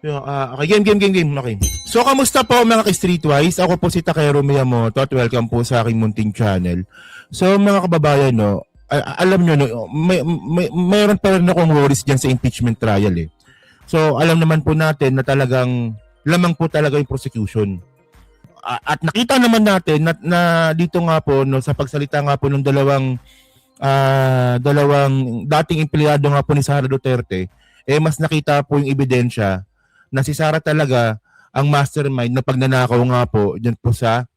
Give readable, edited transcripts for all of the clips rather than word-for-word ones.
Okay, game. Okay. So, kamusta po mga ka-Streetwise? Ako po si Takero Miyamoto at welcome po sa aking munting channel. So, mga kababayan, no, alam nyo, no, mayroon pa rin akong worries dyan sa impeachment trial eh. So, alam naman po natin na talagang lamang po talaga yung prosecution. At nakita naman natin na dito nga po, no, sa pagsalita nga po ng dalawang dating empleyado nga po ni Sara Duterte, mas nakita po yung ebidensya na si Sara talaga ang mastermind na pagnanakaw nga po diyan po sa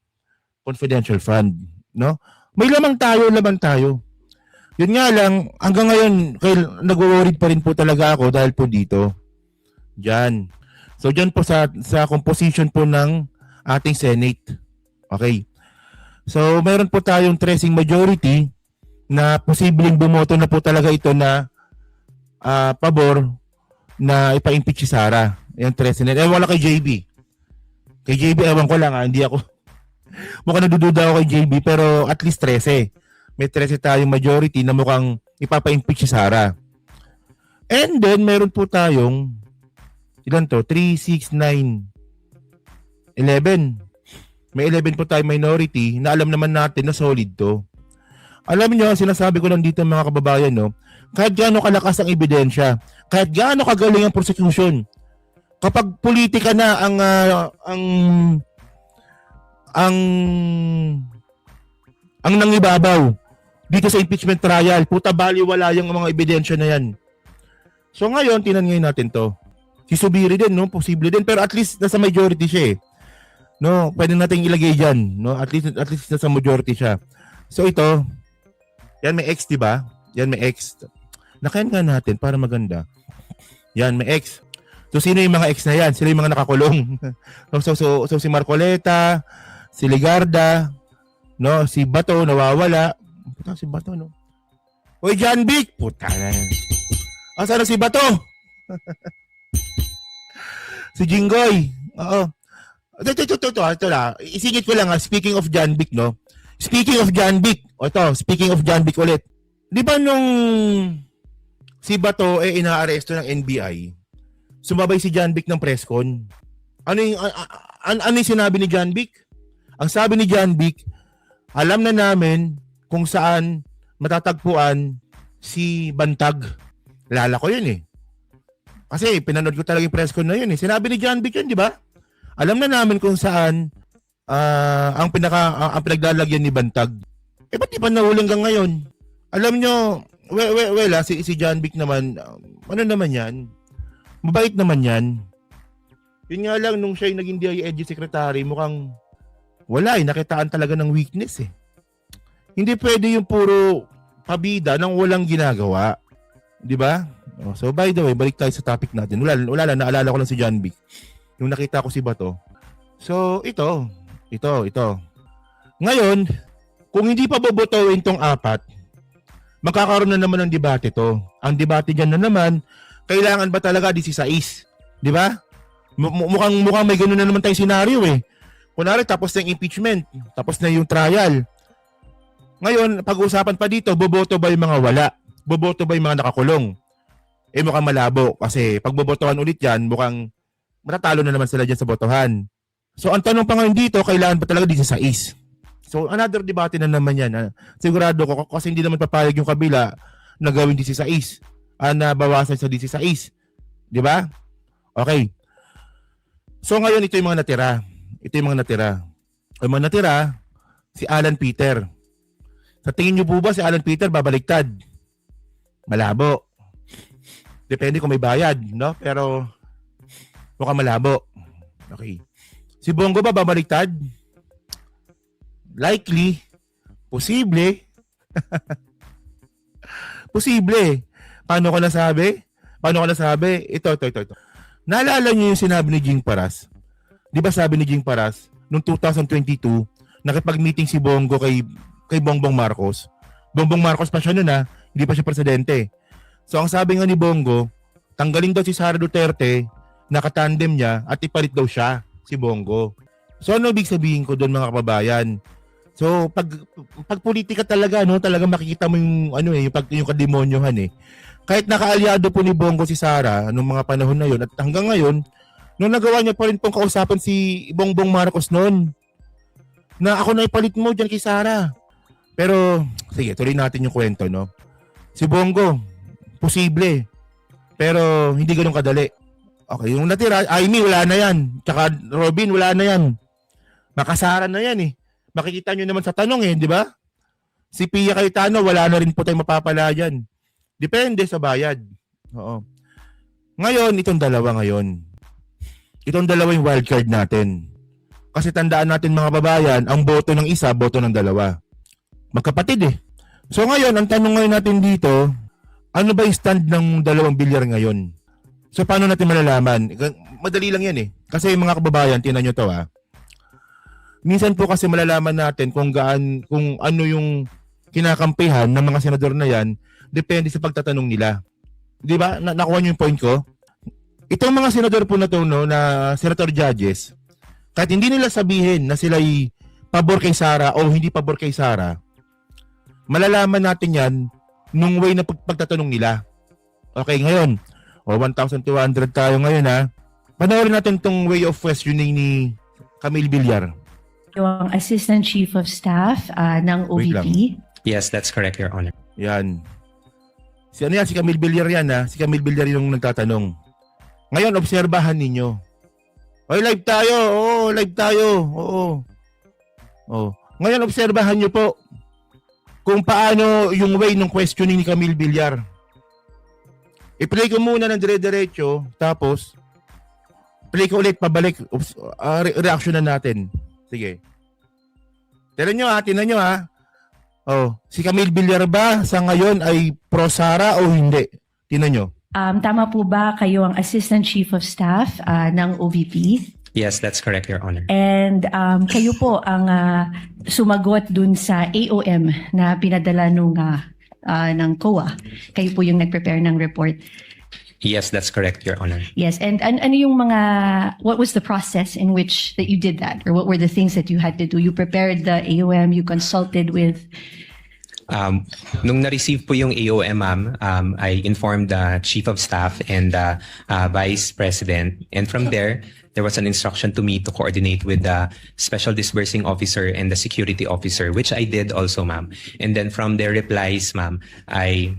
confidential fund, no? May lamang tayo. Yun nga lang, hanggang ngayon, nag-worried pa rin po talaga ako dahil po dito. Diyan. So diyan po sa composition po ng ating Senate. Okay. So meron po tayong tracing majority na posibleng bumoto na po talaga ito na pabor na ipa-impeach si Sara. Yan, 13 na. Wala kay JB. Kay JB, ewan ko lang hindi ako. Mukhang nadududa ako kay JB, pero at least 13. May 13 tayong majority na mukhang ipapa-impeach si Sara. And then, meron po tayong, ilan to? 3, 6, 9, 11. May 11 po tayong minority na alam naman natin na solid to. Alam niyo, sinasabi ko lang dito mga kababayan, no, kahit gaano kalakas ang ebidensya, kahit gaano kagaling ang prosecution, kapag politika na ang nangibabaw dito sa impeachment trial, puta baliwala yung mga ebidensya na yan. So ngayon, tinan ngayon natin to. Si Subiri din, no, posible din, pero at least nasa majority siya eh. No, pwede nating ilagay diyan, no? At least nasa majority siya. So ito, yan may X, 'di ba? Yan may X. Nakayan nga natin para maganda. Yan may X. So sino yung mga X na yan? Sila yung mga nakakulong. so si Marcoleta, si Ligarda, no, si Bato nawawala. Puta si Bato, no. Oy, John Vic, puta na yan. Asa na si Bato? Si Jinggoy. Oo. Ito na. Isingit ko lang speaking of John Vic, no. Speaking of John Vic. Speaking of John Vic ulit. 'Di ba nung si Bato inaaresto ng NBI? Sumabay si John Vic ng press con. Ano yung sinabi ni John Vic? Ang sabi ni John Vic, alam na namin kung saan matatagpuan si Bantag. Lala ko yun eh. Kasi pinanood ko talaga yung press con na yun eh. Sinabi ni John Vic yun, di ba? Alam na namin kung saan ang pinaglalagyan ni Bantag. Ba't di pa nahuli hanggang ngayon? Alam nyo, si John Vic naman, ano naman yan? Mabait naman yan. Yun nga lang, nung siya yung naging DILG secretary, mukhang wala nakitaan talaga ng weakness eh. Hindi pwede yung puro pabida nang walang ginagawa. Di ba? So by the way, balik tayo sa topic natin. Wala lang, naalala ko lang si John Vic. Yung nakita ko si Bato. So ito. Ngayon, kung hindi pa bobotohin tong apat, magkakaroon na naman ng debate to. Ang debate dyan na naman, kailangan ba talaga 16? Di ba? Mukhang may ganoon na naman tayong senaryo eh. Kunwari, tapos na yung impeachment, tapos na yung trial. Ngayon, pag-uusapan pa dito, boboto ba yung mga wala? Boboto ba yung mga nakakulong? Mukhang malabo kasi pag bobotohan ulit yan, mukhang matatalo na naman sila dyan sa botohan. So, ang tanong pa ngayon dito, kailangan ba talaga 16? So, another debate na naman yan. Sigurado ko, kasi hindi naman papayag yung kabila na gawin 16. Na bawasan sa 16. Di ba? Okay. So, ngayon, ito yung mga natira. Ang mga natira, si Alan Peter. Sa tingin nyo po ba si Alan Peter babaliktad? Malabo. Depende kung may bayad, no? Pero, mukhang malabo. Okay. Si Bongo ba babaliktad? Likely. Posible. Posible. Paano ko nasabi? Ito. Naalala niyo yung sinabi ni Jing Paras? Di ba sabi ni Jing Paras, noong 2022, nakipag-meeting si Bongo kay Bongbong Marcos. Bongbong Marcos pa siya noon hindi pa siya presidente. So ang sabi nga ni Bongo, tanggalin daw si Sara Duterte, nakatandem niya, at ipalit daw siya, si Bongo. So ano ibig sabihin ko doon mga kababayan? So pag politika talaga talaga makikita mo yung yung kademonyohan eh. Kahit nakaalyado po ni Bongo si Sara noong mga panahon na yon at hanggang ngayon Nung nagawa niya pa rin pong kausapin si Bongbong Marcos noon, na ako na ipalit mo dyan kay Sara. Pero, sige, tuloy natin yung kwento, no? Si Bongo, posible. Pero, hindi ganun kadali. Okay, yung natira, Amy, wala na yan. Tsaka Robin, wala na yan. Makasaran na yan eh. Makikita nyo naman sa tanong eh, di ba? Si Pia Cayetano, wala na rin po tayong mapapala dyan. Depende sa bayad. Oo. Ngayon, itong dalawa ngayon. Itong dalawa yung wildcard natin. Kasi tandaan natin mga babayan, ang boto ng isa, boto ng dalawa. Magkapatid eh. So ngayon, ang tanong ngayon natin dito, ano ba yung stand ng 2 bilyar ngayon? So paano natin malalaman? Madali lang yan eh. Kasi mga kababayan, tinan nyo to ha. Minsan po kasi malalaman natin kung ano yung kinakampihan ng mga senador na yan, depende sa pagtatanong nila. Di ba? Nakuha nyo yung point ko? Itong mga senador po na to, no, na senator judges, kahit hindi nila sabihin na sila'y pabor kay Sara o hindi pabor kay Sara, malalaman natin yan nung way na pagtatanong nila. Okay, ngayon, 1,200 tayo ngayon ha. Panoorin natin tong way of questioning ni Camille Villar. Yung Assistant Chief of Staff ng OVP. Yes, that's correct, Your Honor. Yan. Si Camille Villar yan ha. Si Camille Villar yung nagtatanong. Ngayon, obserbahan ninyo. Oy, live tayo. Oo, live tayo. Oo. Oh. Ngayon, obserbahan nyo po kung paano yung way ng questioning ni Camille Villar. I-play ko muna ng dire-diretso, tapos play ko ulit, pabalik, reaction na natin. Sige. Tinan nyo ha. Oh, si Camille Villar ba sa ngayon ay pro Sara o hindi? Tinan nyo. Tama po ba kayo ang Assistant Chief of Staff ng OVP? Yes, that's correct, Your Honor. And kayo po ang sumagot dun sa AOM na pinadala ng COA. Kayo po yung nag-prepare ng report. Yes, that's correct, Your Honor. Yes, and ano yung what was the process in which that you did that? Or what were the things that you had to do? You prepared the AOM, you consulted with... Nung na-receive po yung AOM, ma'am, I informed the Chief of Staff and the Vice President. And from there was an instruction to me to coordinate with the Special Disbursing Officer and the Security Officer, which I did also, ma'am. And then from their replies, ma'am, I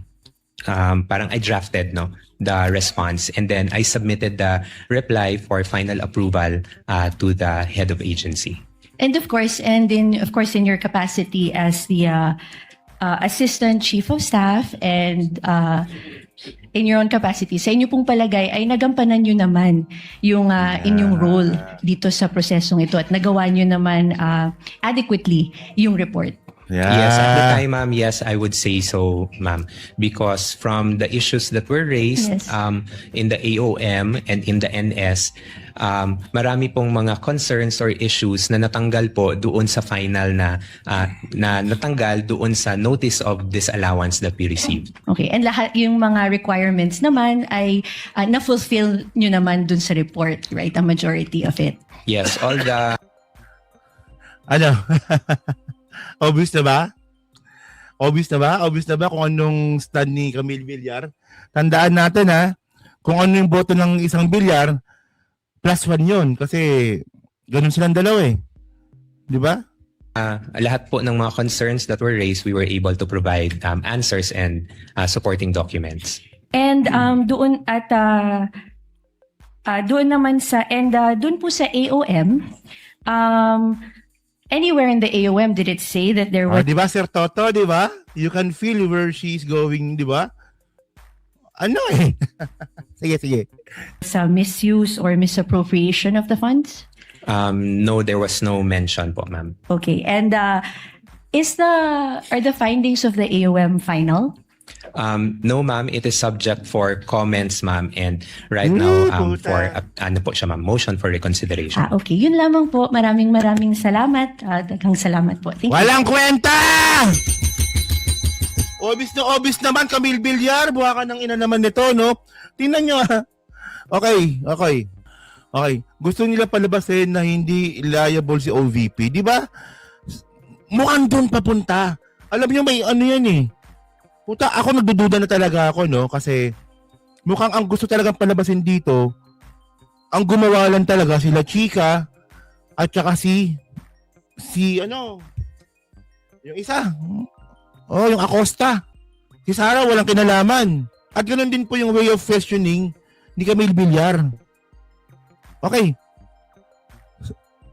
drafted the response, and then I submitted the reply for final approval to the head of agency. And of course, in your capacity as the Assistant Chief of Staff and in your own capacity, sa inyo pong palagay ay nagampanan nyo naman yung inyong role dito sa prosesong ito at nagawa nyo naman adequately yung report. Yeah. Yes, at the time, ma'am, yes, I would say so, ma'am. Because from the issues that were raised Yes. In the AOM and in the NS, marami pong mga concerns or issues na natanggal po doon sa final na natanggal doon sa notice of disallowance that we received. Okay, and lahat yung mga requirements naman ay na-fulfill nyo naman dun sa report, right? A majority of it. Yes, all the... Ano? Obvious na ba? Obvious na ba kung anong stand ni Camille Villar? Tandaan natin ha, kung ano yung boto ng isang Villar, +1 yun. Kasi ganun silang dalawa eh. Di ba? Lahat po ng mga concerns that were raised, we were able to provide answers and supporting documents. And doon naman doon po sa AOM, anywhere in the AOM did it say that there was... Di ba, Sir Toto, di ba? You can feel where she's going, di ba? Ano eh? Sige. Sa misuse or misappropriation of the funds? No, there was no mention po, ma'am. Okay, and are the findings of the AOM final? No, ma'am, it is subject for comments, ma'am, and right now for ano po siya, ma'am, motion for reconsideration. Okay, yun lamang po. Maraming salamat. Daghang salamat po. Thank you. Walang kwenta! Obvious naman, Camille Villar. Buha ka ng ina naman nito, no? Tingnan nyo, ha? Okay. Gusto nila palabasin na hindi liable si OVP. Di ba? Mukhang doon papunta. Alam nyo, may ano yan eh. Puta, ako nagdududa na talaga ako, no? Kasi mukhang ang gusto talagang palabasin dito, ang gumawa lang talaga sila Chika at saka si yung isa. Oh, yung Acosta. Si Sara walang kinalaman. At ganoon din po yung way of questioning ni Camille Villar. Okay.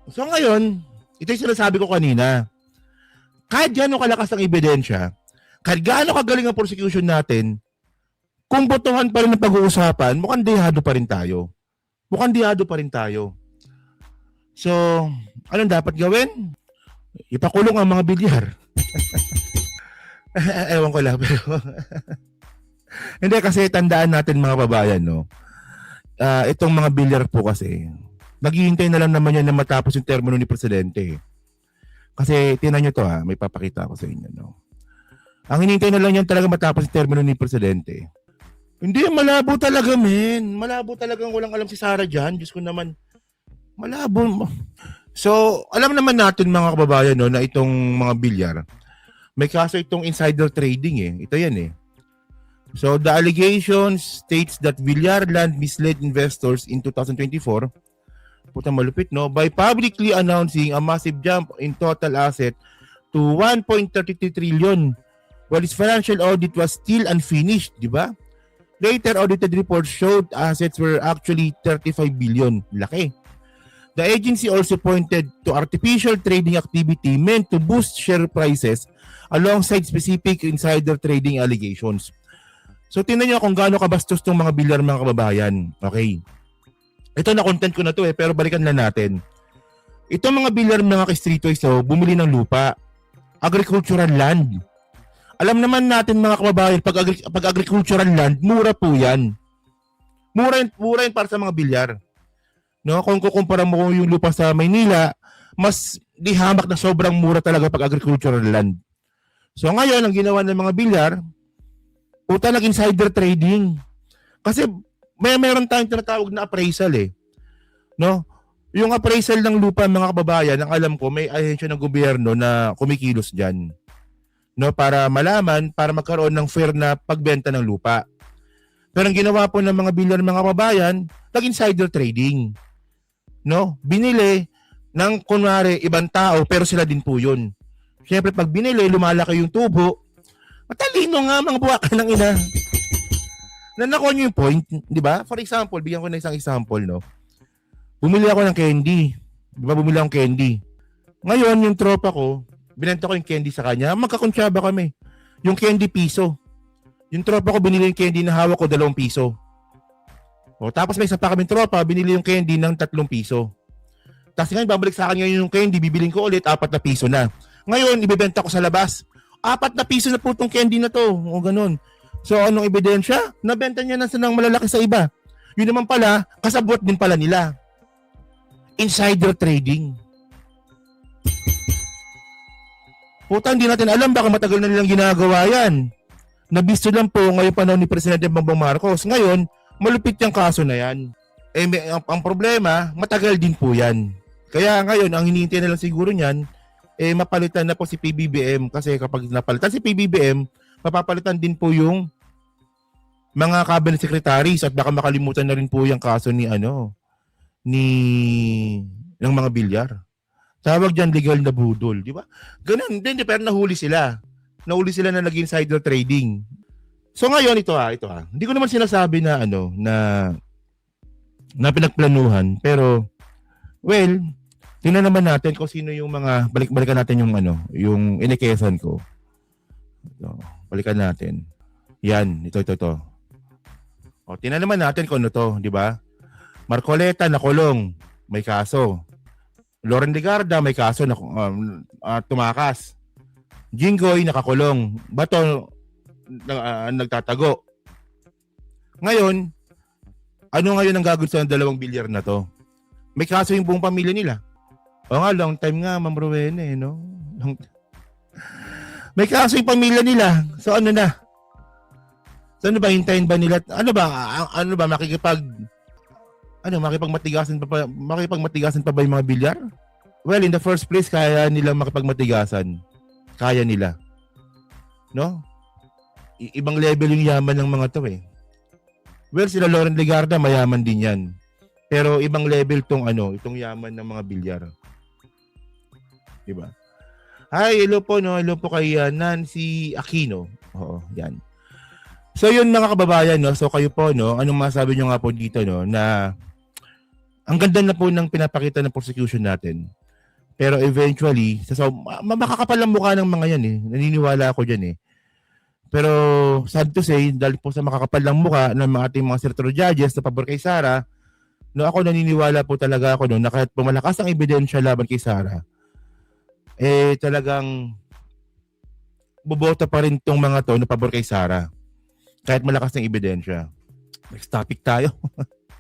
So ngayon, ito yung sinasabi ko kanina. Kahit gaano kalakas ang ebidensya, kahit gaano kagaling ang prosecution natin, kung botohan pa rin ang pag-uusapan, mukhang dehado pa rin tayo. So, anong dapat gawin? Ipakulong ang mga bilyar. Ewan ko lang, pero hindi, kasi tandaan natin mga babayan, no? Itong mga bilyar po kasi, naghihintay na lang naman yan na matapos yung termino ni Presidente. Kasi tinan nyo to, may papakita ako sa inyo, no? Ang hinihintay na lang yan talaga matapos yung termino ni Presidente. Hindi, malabo talaga, men. Malabo talagang walang alam si Sara dyan. Diyos ko naman, malabo. So, alam naman natin mga kababayan, no, na itong mga bilyar, may kaso itong insider trading eh. Ito yan eh. So, the allegation states that Villar Land misled investors in 2024, putang malupit, no, by publicly announcing a massive jump in total asset to 1.33 trillion while its financial audit was still unfinished, di ba? Later audited reports showed assets were actually 35 billion. Laki. The agency also pointed to artificial trading activity meant to boost share prices alongside specific insider trading allegations. So, tingnan nyo kung gaano kabastos tong mga bilyar mga kababayan. Okay. Ito na content ko na to pero balikan na natin. Itong mga bilyar mga ka-street toys, bumili ng lupa. Agricultural land. Alam naman natin mga kababayan, pag agricultural land, mura po yan. Mura yan para sa mga bilyar. No, kung kukumpara mo yung lupa sa Maynila, mas di hamak na sobrang mura talaga pag agricultural land. So ngayon, ang ginawa ng mga bilyar, puta nag-insider trading. Kasi meron tayong tinatawag na appraisal eh. No? Yung appraisal ng lupa mga kababayan, ang alam ko, may ahensya ng gobyerno na kumikilos dyan. No, para malaman, para magkaroon ng fair na pagbenta ng lupa. Pero ang ginawa po ng mga bilyar mga kababayan, nag-insider trading. No? Binili ng kunwari ibang tao pero sila din po yun. Siyempre pag binili, lumalaki yung tubo. Matalino nga mga buwakan ng ina. Nakuha nyo yung point, di ba? For example, bigyan ko na isang example, no? Bumili ako ng candy. Di ba bumili akong candy? Ngayon, yung tropa ko, binenta ko yung candy sa kanya. Magkakonsyaba kami. Yung candy piso. Yung tropa ko binili yung candy na hawak ko 2 piso. O, tapos may isa pa kaming tropa, binili yung candy ng 3 piso. Tapos ngayon, babalik sa akin ngayon yung candy, bibiling ko ulit, 4 na piso na. Ngayon, ibebenta ko sa labas. 4 na piso na po itong candy na to. O, ganun. So, anong ebidensya? Nabenta niya na sa nang malalaki sa iba. Yun naman pala, kasabot din pala nila. Insider trading. Puta, hindi natin alam, baka matagal na nilang ginagawa yan. Nabisto lang po ngayon panahon ni Presidente Bongbong Marcos. Ngayon, malupit yung kaso na yan. Ang problema, matagal din po yan. Kaya ngayon, ang hinihintay na lang siguro niyan, mapalitan na po si PBBM. Kasi kapag napalitan si PBBM, mapapalitan din po yung mga cabinet secretaries at baka makalimutan na rin po yung kaso ng mga bilyar. Tawag dyan legal na budol, di ba? Ganun din, pero nahuli sila. Nahuli sila na nag-insider trading. So ngayon ito. Hindi ko naman sinasabi na na pinagplanuhan, pero well, tingnan naman natin kung sino yung mga balikan natin yung inikesan ko. So, balikan natin. Yan, ito. O, tingnan naman natin kung ano to, di ba? Marcoleta nakulong, may kaso. Loren Legarda may kaso na tumakas. Jinggoy nakakulong. Bato nagtatago. Ngayon, ano ngayon ang gagawin sa 2 bilyar na to? May kaso yung buong pamilya nila. O nga, long time nga, Ma'am Rowena, no? May kaso yung pamilya nila. So ano na? So ano ba, hintayin ba nila? Ano ba, makipagmatigasan pa ba yung mga bilyar? Well, in the first place, kaya nilang makipagmatigasan. Kaya nila. No? Ibang level yung yaman ng mga to eh. Well, sila Loren Legarda, mayaman din yan. Pero ibang level tong itong yaman ng mga bilyar. Diba? Hi, hello po, no? Hello po kay Nancy Aquino. Oo, yan. So yun mga kababayan, no? So kayo po, no? Anong masabi nyo nga po dito, no? Na ang ganda na po ng pinapakita ng prosecution natin. Pero eventually, makakapal ang mukha ng mga yan eh. Naniniwala ako dyan eh. Pero sad to say, dahil po sa makakapal ng mukha ng mga ating mga senator judges na pabor kay Sara, no, ako naniniwala po talaga ako no, na kahit pumalakas ang ebidensya laban kay Sara, eh talagang boboto pa rin tong mga to na pabor kay Sara. Kahit malakas ng ebidensya. Next topic tayo.